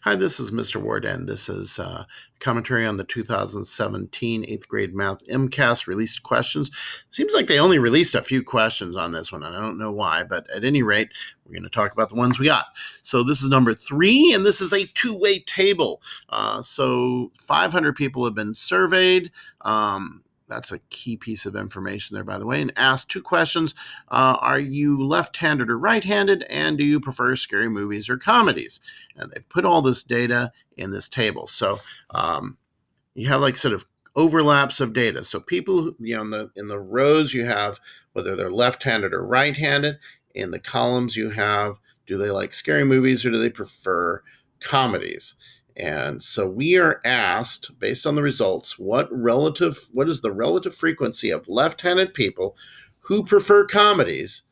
Hi, this is Mr. Ward, and this is commentary on the 2017 8th grade Math MCAS released questions. Seems like they only released a few questions on this one, and I don't know why, but at any rate, we're going to talk about the ones we got. So this is number 3, and this is a two-way table. So 500 people have been surveyed. That's a key piece of information there, by the way, and asked 2 questions. Are you left-handed or right-handed? And do you prefer scary movies or comedies? And they've put all this data in this table. So you have like sort of overlaps of data. So people, in the rows you have whether they're left-handed or right-handed. In the columns you have, do they like scary movies or do they prefer comedies? And so we are asked, based on the results, what is the relative frequency of left-handed people who prefer comedies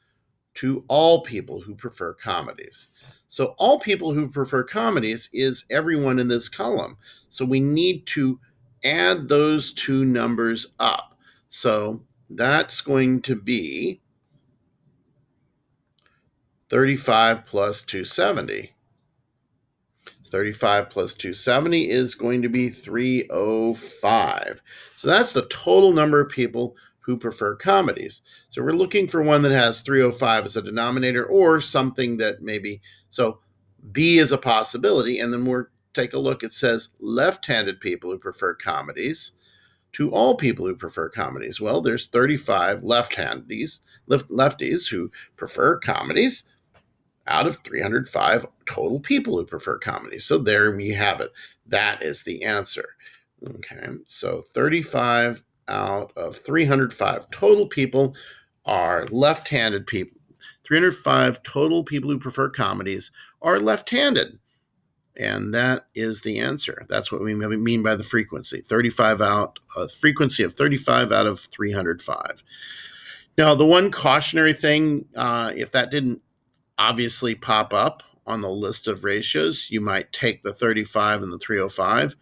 to all people who prefer comedies? So all people who prefer comedies is everyone in this column. So we need to add those 2 numbers up. So that's going to be 35 plus 270. 35 plus 270 is going to be 305. So that's the total number of people who prefer comedies. So we're looking for one that has 305 as a denominator or something that maybe, so B is a possibility. And then we'll take a look. It says left-handed people who prefer comedies to all people who prefer comedies. Well, there's 35 lefties who prefer comedies out of 305 total people who prefer comedies. So there we have it. That is the answer. Okay, so 35 out of 305 total people are left-handed people. 305 total people who prefer comedies are left-handed. And that is the answer. That's what we mean by the frequency. Frequency of 35 out of 305. Now, the one cautionary thing, if that didn't obviously pop up on the list of ratios, you might take the 35 and the 305.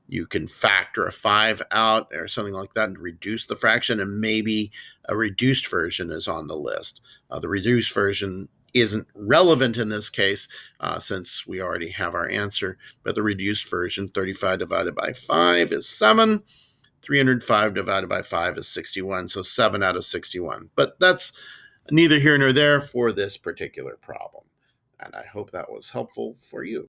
You can factor a 5 out or something like that and reduce the fraction, and maybe a reduced version is on the list. The reduced version isn't relevant in this case since we already have our answer, but the reduced version, 35 divided by 5 is 7. 305 divided by 5 is 61, so 7 out of 61. But that's neither here nor there for this particular problem. And I hope that was helpful for you.